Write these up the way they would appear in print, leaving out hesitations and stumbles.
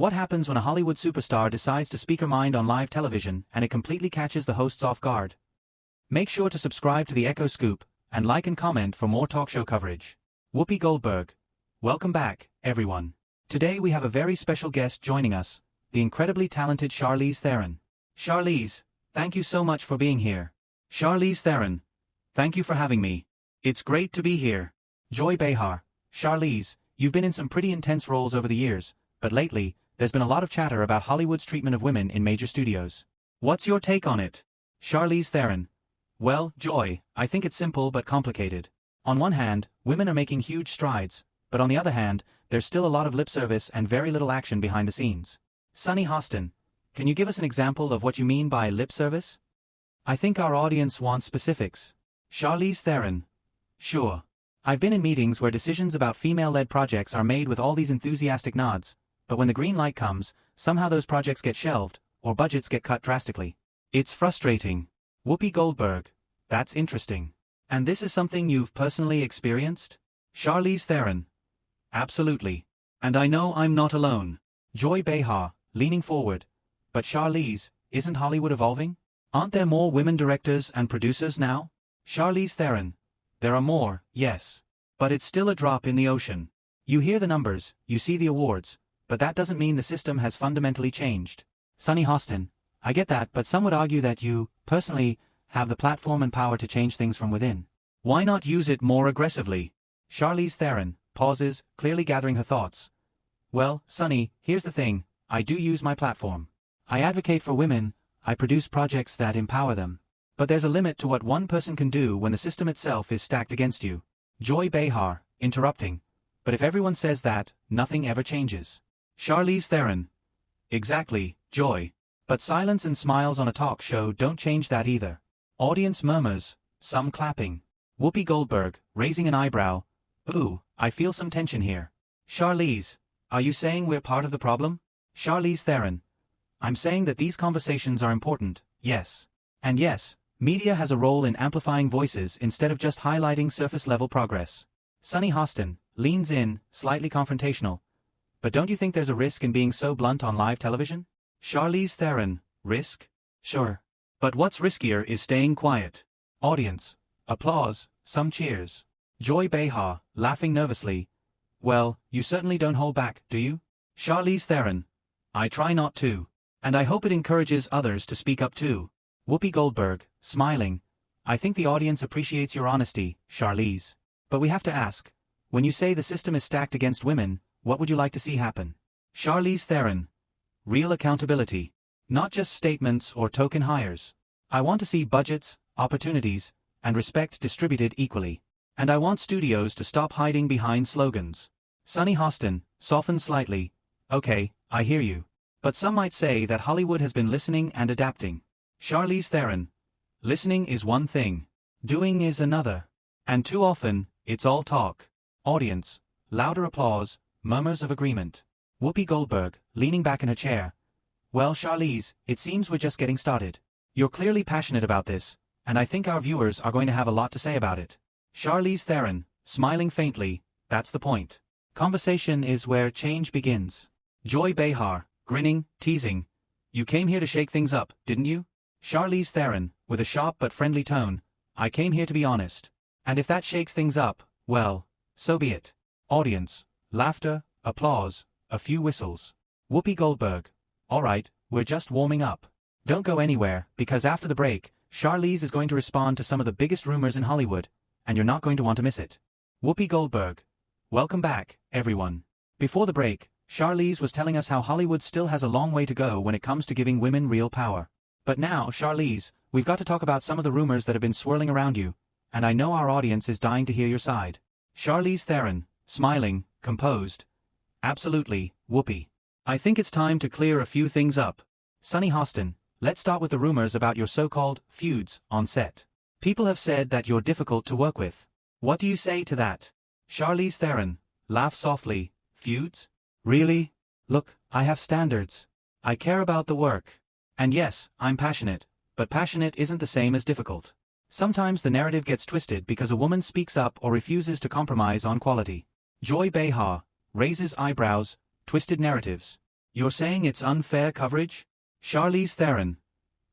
What happens when a Hollywood superstar decides to speak her mind on live television and it completely catches the hosts off guard? Make sure to subscribe to the Echo Scoop and like and comment for more talk show coverage. Whoopi Goldberg. Welcome back, everyone. Today we have a very special guest joining us, the incredibly talented Charlize Theron. Charlize, thank you so much for being here. Charlize Theron. Thank you for having me. It's great to be here. Joy Behar. Charlize, you've been in some pretty intense roles over the years, but lately, there's been a lot of chatter about Hollywood's treatment of women in major studios. What's your take on it? Charlize Theron. Well, Joy, I think it's simple but complicated. On one hand, women are making huge strides, but on the other hand, there's still a lot of lip service and very little action behind the scenes. Sunny Hostin, can you give us an example of what you mean by lip service? I think our audience wants specifics. Charlize Theron. Sure. I've been in meetings where decisions about female-led projects are made with all these enthusiastic nods, but when the green light comes, somehow those projects get shelved, or budgets get cut drastically. It's frustrating. Whoopi Goldberg. That's interesting. And this is something you've personally experienced? Charlize Theron. Absolutely. And I know I'm not alone. Joy Behar, leaning forward. But Charlize, isn't Hollywood evolving? Aren't there more women directors and producers now? Charlize Theron. There are more, yes. But it's still a drop in the ocean. You hear the numbers, you see the awards, but that doesn't mean the system has fundamentally changed. Sunny Hostin. I get that, but some would argue that you, personally, have the platform and power to change things from within. Why not use it more aggressively? Charlize Theron pauses, clearly gathering her thoughts. Well, Sunny, here's the thing, I do use my platform. I advocate for women, I produce projects that empower them. But there's a limit to what one person can do when the system itself is stacked against you. Joy Behar, interrupting. But if everyone says that, nothing ever changes. Charlize Theron. Exactly, Joy. But silence and smiles on a talk show don't change that either. Audience murmurs, some clapping. Whoopi Goldberg, raising an eyebrow. Ooh, I feel some tension here. Charlize, are you saying we're part of the problem? Charlize Theron. I'm saying that these conversations are important, yes. And yes, media has a role in amplifying voices instead of just highlighting surface-level progress. Sunny Hostin leans in, slightly confrontational. But don't you think there's a risk in being so blunt on live television? Charlize Theron. Risk? Sure. But what's riskier is staying quiet. Audience. Applause, some cheers. Joy Behar, laughing nervously. Well, you certainly don't hold back, do you? Charlize Theron. I try not to. And I hope it encourages others to speak up too. Whoopi Goldberg, smiling. I think the audience appreciates your honesty, Charlize. But we have to ask, when you say the system is stacked against women, what would you like to see happen? Charlize Theron. Real accountability. Not just statements or token hires. I want to see budgets, opportunities, and respect distributed equally. And I want studios to stop hiding behind slogans. Sunny Hostin, softened slightly. Okay, I hear you. But some might say that Hollywood has been listening and adapting. Charlize Theron. Listening is one thing. Doing is another. And too often, it's all talk. Audience. Louder applause, murmurs of agreement. Whoopi Goldberg, leaning back in her chair. Well, Charlize, it seems we're just getting started. You're clearly passionate about this, and I think our viewers are going to have a lot to say about it. Charlize Theron, smiling faintly, that's the point. Conversation is where change begins. Joy Behar, grinning, teasing. You came here to shake things up, didn't you? Charlize Theron, with a sharp but friendly tone. I came here to be honest. And if that shakes things up, well, so be it. Audience. Laughter, applause, a few whistles. Whoopi Goldberg. All right, we're just warming up. Don't go anywhere, because after the break, Charlize is going to respond to some of the biggest rumors in Hollywood, and you're not going to want to miss it. Whoopi Goldberg. Welcome back, everyone. Before the break, Charlize was telling us how Hollywood still has a long way to go when it comes to giving women real power. But now, Charlize, we've got to talk about some of the rumors that have been swirling around you, and I know our audience is dying to hear your side. Charlize Theron, smiling, composed. Absolutely, Whoopi. I think it's time to clear a few things up. Sunny Hostin, let's start with the rumors about your so-called feuds on set. People have said that you're difficult to work with. What do you say to that? Charlize Theron, laugh softly. Feuds? Really? Look, I have standards. I care about the work. And yes, I'm passionate, but passionate isn't the same as difficult. Sometimes the narrative gets twisted because a woman speaks up or refuses to compromise on quality. Joy Behar raises eyebrows, twisted narratives. You're saying it's unfair coverage? Charlize Theron.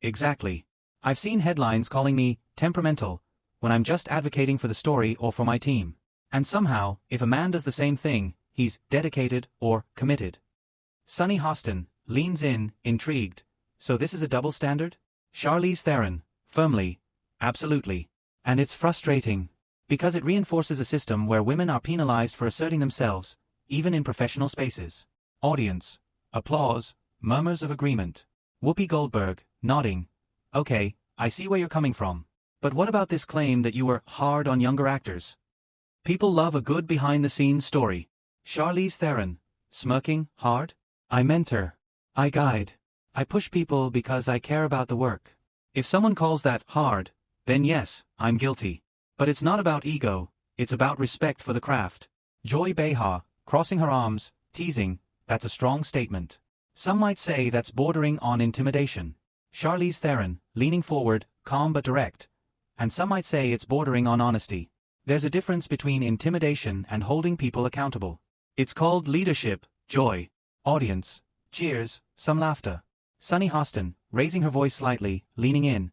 Exactly. I've seen headlines calling me temperamental when I'm just advocating for the story or for my team. And somehow, if a man does the same thing, he's dedicated or committed. Sunny Hostin leans in, intrigued. So this is a double standard? Charlize Theron, firmly. Absolutely. And it's frustrating. Because it reinforces a system where women are penalized for asserting themselves, even in professional spaces. Audience. Applause. Murmurs of agreement. Whoopi Goldberg, nodding. Okay, I see where you're coming from. But what about this claim that you were hard on younger actors? People love a good behind-the-scenes story. Charlize Theron, smirking, hard? I mentor. I guide. I push people because I care about the work. If someone calls that hard, then yes, I'm guilty. But it's not about ego, it's about respect for the craft. Joy Behar, crossing her arms, teasing, that's a strong statement. Some might say that's bordering on intimidation. Charlize Theron, leaning forward, calm but direct. And some might say it's bordering on honesty. There's a difference between intimidation and holding people accountable. It's called leadership. Joy. Audience. Cheers, some laughter. Sunny Hostin, raising her voice slightly, leaning in.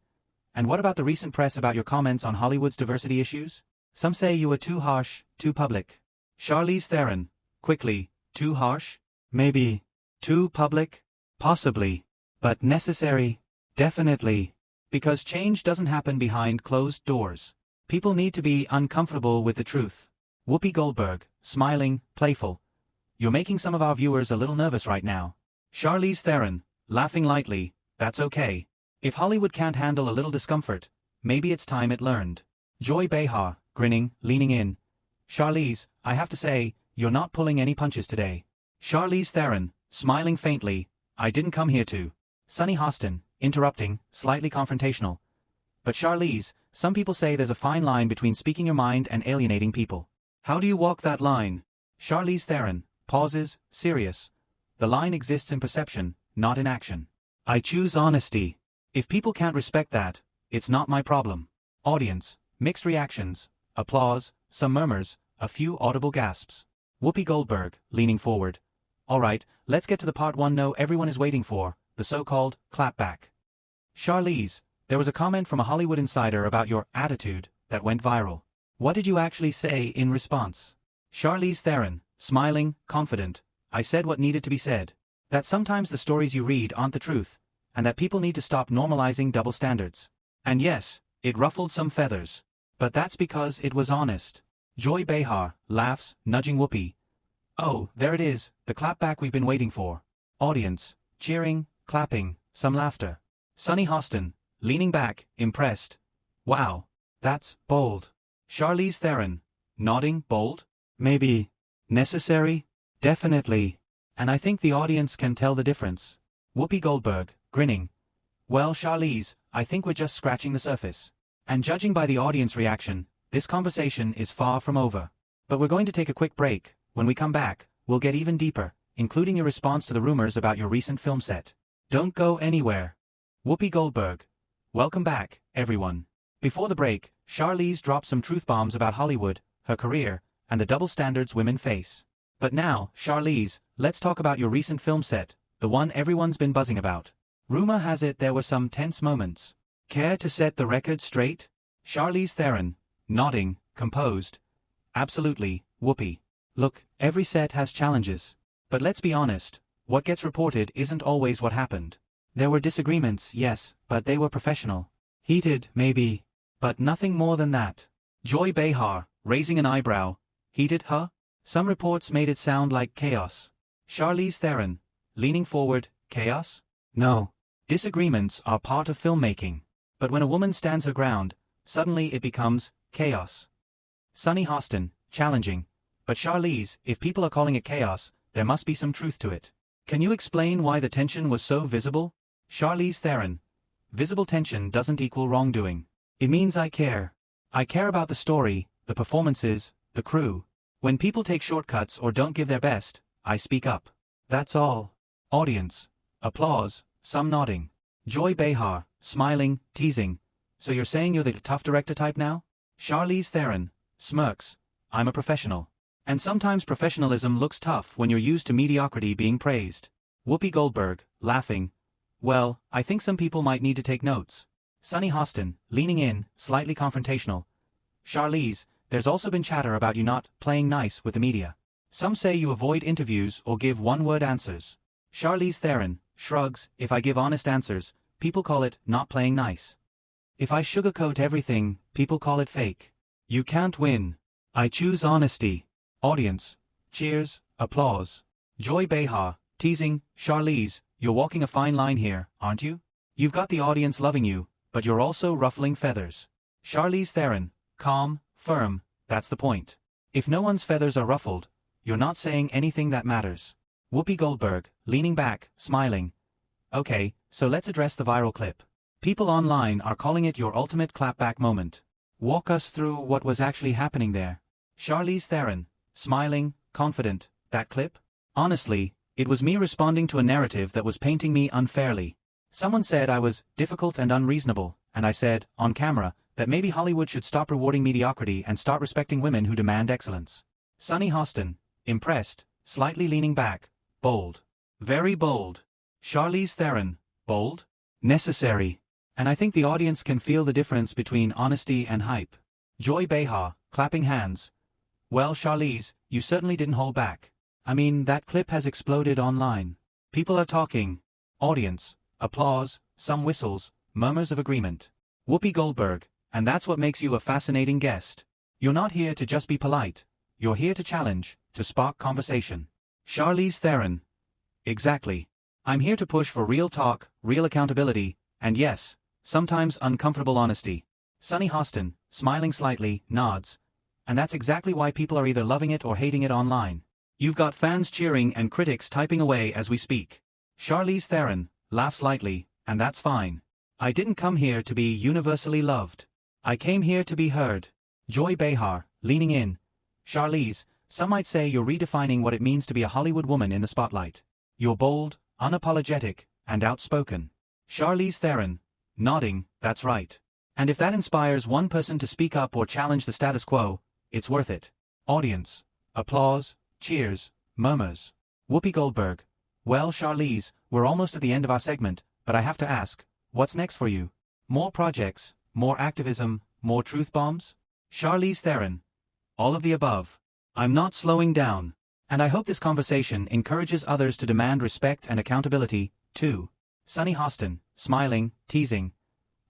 And what about the recent press about your comments on Hollywood's diversity issues? Some say you were too harsh, too public. Charlize Theron, quickly, too harsh? Maybe. Too public? Possibly. But necessary? Definitely. Because change doesn't happen behind closed doors. People need to be uncomfortable with the truth. Whoopi Goldberg, smiling, playful. You're making some of our viewers a little nervous right now. Charlize Theron, laughing lightly, that's okay. If Hollywood can't handle a little discomfort, maybe it's time it learned. Joy Behar, grinning, leaning in. Charlize, I have to say, you're not pulling any punches today. Charlize Theron, smiling faintly, I didn't come here to. Sunny Hostin, interrupting, slightly confrontational. But Charlize, some people say there's a fine line between speaking your mind and alienating people. How do you walk that line? Charlize Theron, pauses, serious. The line exists in perception, not in action. I choose honesty. If people can't respect that, it's not my problem. Audience, mixed reactions, applause, some murmurs, a few audible gasps. Whoopi Goldberg, leaning forward. All right, let's get to the part one know everyone is waiting for, the so-called clapback. Charlize, there was a comment from a Hollywood insider about your attitude that went viral. What did you actually say in response? Charlize Theron, smiling, confident. I said what needed to be said. That sometimes the stories you read aren't the truth, and that people need to stop normalizing double standards. And yes, it ruffled some feathers. But that's because it was honest. Joy Behar, laughs, nudging Whoopi. Oh, there it is, the clapback we've been waiting for. Audience, cheering, clapping, some laughter. Sunny Hostin, leaning back, impressed. Wow, that's bold. Charlize Theron, nodding, bold? Maybe. Necessary? Definitely. And I think the audience can tell the difference. Whoopi Goldberg, grinning. Well, Charlize, I think we're just scratching the surface. And judging by the audience reaction, this conversation is far from over. But we're going to take a quick break. When we come back, we'll get even deeper, including your response to the rumors about your recent film set. Don't go anywhere. Whoopi Goldberg. Welcome back, everyone. Before the break, Charlize dropped some truth bombs about Hollywood, her career, and the double standards women face. But now, Charlize, let's talk about your recent film set, the one everyone's been buzzing about. Rumor has it there were some tense moments. Care to set the record straight? Charlize Theron, nodding, composed. Absolutely, Whoopi. Look, every set has challenges. But let's be honest, what gets reported isn't always what happened. There were disagreements, yes, but they were professional. Heated, maybe. But nothing more than that. Joy Behar, raising an eyebrow. Heated, huh? Some reports made it sound like chaos. Charlize Theron, leaning forward, chaos? No. Disagreements are part of filmmaking. But when a woman stands her ground, suddenly it becomes chaos. Sunny Hostin, challenging. But Charlize, if people are calling it chaos, there must be some truth to it. Can you explain why the tension was so visible? Charlize Theron. Visible tension doesn't equal wrongdoing. It means I care. I care about the story, the performances, the crew. When people take shortcuts or don't give their best, I speak up. That's all. Audience. Applause, some nodding. Joy Behar, smiling, teasing. So you're saying you're the tough director type now? Charlize Theron, smirks. I'm a professional. And sometimes professionalism looks tough when you're used to mediocrity being praised. Whoopi Goldberg, laughing. Well, I think some people might need to take notes. Sunny Hostin, leaning in, slightly confrontational. Charlize, there's also been chatter about you not playing nice with the media. Some say you avoid interviews or give one-word answers. Charlize Theron shrugs, if I give honest answers, people call it not playing nice. If I sugarcoat everything, people call it fake. You can't win. I choose honesty. Audience. Cheers, applause. Joy Behar, teasing, Charlize, you're walking a fine line here, aren't you? You've got the audience loving you, but you're also ruffling feathers. Charlize Theron, calm, firm, that's the point. If no one's feathers are ruffled, you're not saying anything that matters. Whoopi Goldberg, leaning back, smiling. Okay, so let's address the viral clip. People online are calling it your ultimate clapback moment. Walk us through what was actually happening there. Charlize Theron, smiling, confident, that clip? Honestly, it was me responding to a narrative that was painting me unfairly. Someone said I was difficult and unreasonable, and I said, on camera, that maybe Hollywood should stop rewarding mediocrity and start respecting women who demand excellence. Sunny Hostin, impressed, slightly leaning back, bold. Very bold. Charlize Theron, bold? Necessary. And I think the audience can feel the difference between honesty and hype. Joy Behar, clapping hands. Well, Charlize, you certainly didn't hold back. I mean, that clip has exploded online. People are talking. Audience. Applause, some whistles, murmurs of agreement. Whoopi Goldberg, and that's what makes you a fascinating guest. You're not here to just be polite. You're here to challenge, to spark conversation. Charlize Theron. Exactly. I'm here to push for real talk, real accountability, and yes, sometimes uncomfortable honesty. Sunny Hostin, smiling slightly, nods. And that's exactly why people are either loving it or hating it online. You've got fans cheering and critics typing away as we speak. Charlize Theron, laughs lightly, and that's fine. I didn't come here to be universally loved. I came here to be heard. Joy Behar, leaning in. Charlize, some might say you're redefining what it means to be a Hollywood woman in the spotlight. You're bold, unapologetic, and outspoken. Charlize Theron, nodding, that's right. And if that inspires one person to speak up or challenge the status quo, it's worth it. Audience. Applause, cheers, murmurs. Whoopi Goldberg. Well, Charlize, we're almost at the end of our segment, but I have to ask, what's next for you? More projects, more activism, more truth bombs? Charlize Theron. All of the above. I'm not slowing down. And I hope this conversation encourages others to demand respect and accountability, too. Sunny Hostin, smiling, teasing.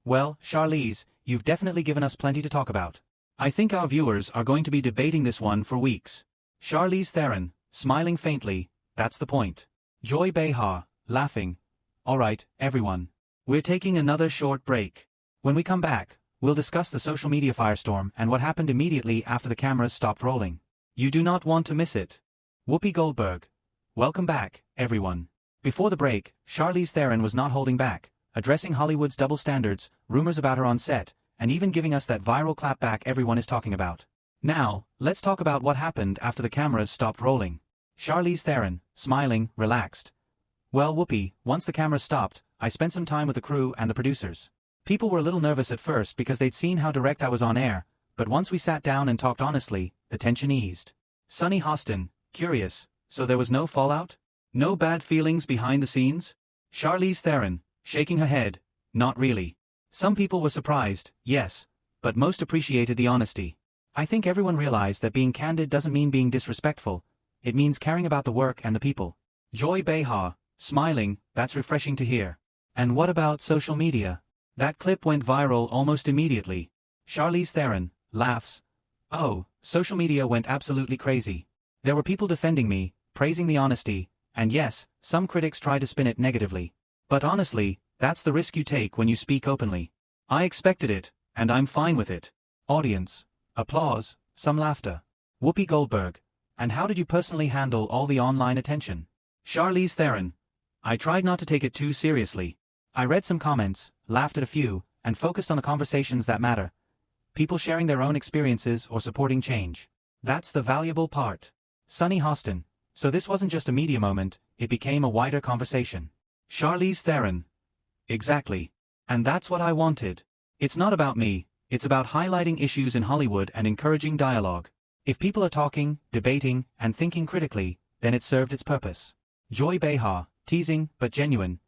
Well, Charlize, you've definitely given us plenty to talk about. I think our viewers are going to be debating this one for weeks. Charlize Theron, smiling faintly, that's the point. Joy Behar, laughing. Alright, everyone. We're taking another short break. When we come back, we'll discuss the social media firestorm and what happened immediately after the cameras stopped rolling. You do not want to miss it. Whoopi Goldberg. Welcome back, everyone. Before the break, Charlize Theron was not holding back, addressing Hollywood's double standards, rumors about her on set, and even giving us that viral clapback everyone is talking about. Now, let's talk about what happened after the cameras stopped rolling. Charlize Theron, smiling, relaxed. Well, Whoopi, once the cameras stopped, I spent some time with the crew and the producers. People were a little nervous at first because they'd seen how direct I was on air, but once we sat down and talked honestly, the tension eased. Sunny Hostin, curious, so there was no fallout? No bad feelings behind the scenes? Charlize Theron, shaking her head, not really. Some people were surprised, yes, but most appreciated the honesty. I think everyone realized that being candid doesn't mean being disrespectful, it means caring about the work and the people. Joy Behar, smiling, that's refreshing to hear. And what about social media? That clip went viral almost immediately. Charlize Theron, laughs. Oh, social media went absolutely crazy. There were people defending me, praising the honesty, and yes, some critics tried to spin it negatively. But honestly, that's the risk you take when you speak openly. I expected it, and I'm fine with it. Audience. Applause, some laughter. Whoopi Goldberg. And how did you personally handle all the online attention? Charlize Theron. I tried not to take it too seriously. I read some comments, laughed at a few, and focused on the conversations that matter. People sharing their own experiences or supporting change. That's the valuable part. Sunny Hostin. So this wasn't just a media moment, it became a wider conversation. Charlize Theron. Exactly. And that's what I wanted. It's not about me, it's about highlighting issues in Hollywood and encouraging dialogue. If people are talking, debating, and thinking critically, then it served its purpose. Joy Behar, Teasing, but genuine.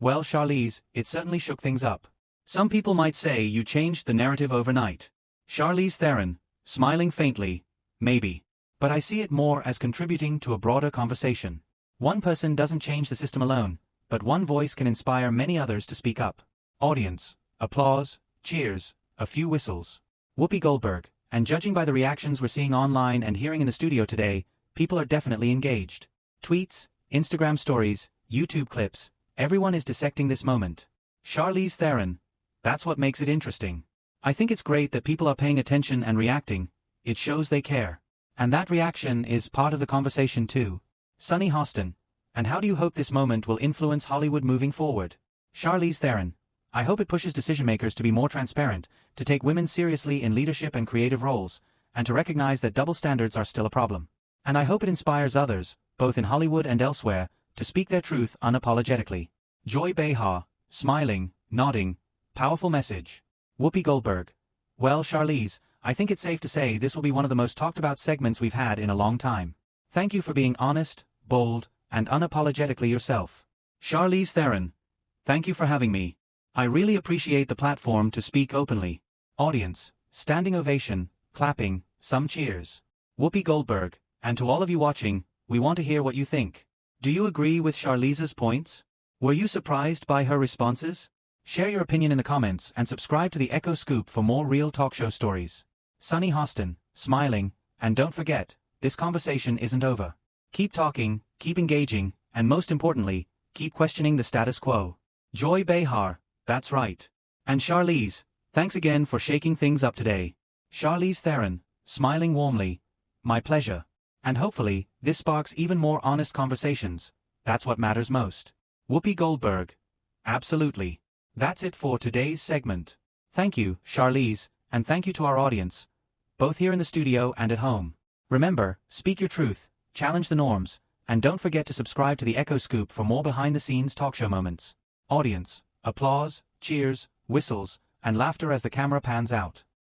Well, Charlize, it certainly shook things up. Some people might say you changed the narrative overnight. Charlize Theron, smiling faintly, maybe. But I see it more as contributing to a broader conversation. One person doesn't change the system alone, but one voice can inspire many others to speak up. Audience, applause, cheers, a few whistles. Whoopi Goldberg, and judging by the reactions we're seeing online and hearing in the studio today, people are definitely engaged. Tweets, Instagram stories, YouTube clips, everyone is dissecting this moment. Charlize Theron, that's what makes it interesting. I think it's great that people are paying attention and reacting, it shows they care. And that reaction is part of the conversation too. Sunny Hostin, and how do you hope this moment will influence Hollywood moving forward? Charlize Theron, I hope it pushes decision-makers to be more transparent, to take women seriously in leadership and creative roles, and to recognize that double standards are still a problem. And I hope it inspires others, both in Hollywood and elsewhere, to speak their truth unapologetically. Joy Behar, smiling, nodding, powerful message. Whoopi Goldberg, well, Charlize, I think it's safe to say this will be one of the most talked about segments we've had in a long time. Thank you for being honest, bold, and unapologetically yourself. Charlize Theron, thank you for having me. I really appreciate the platform to speak openly. Audience, standing ovation, clapping, some cheers. Whoopi Goldberg, and to all of you watching, we want to hear what you think. Do you agree with Charlize's points? Were you surprised by her responses? Share your opinion in the comments and subscribe to the Echo Scoop for more real talk show stories. Sunny Hostin, smiling, and don't forget, this conversation isn't over. Keep talking, keep engaging, and most importantly, keep questioning the status quo. Joy Behar, that's right. And Charlize, thanks again for shaking things up today. Charlize Theron, smiling warmly, my pleasure. And hopefully, this sparks even more honest conversations. That's what matters most. Whoopi Goldberg, absolutely. That's it for today's segment. Thank you, Charlize, and thank you to our audience, both here in the studio and at home. Remember, speak your truth, challenge the norms, and don't forget to subscribe to the Echo Scoop for more behind-the-scenes talk show moments. Audience, applause, cheers, whistles, and laughter as the camera pans out.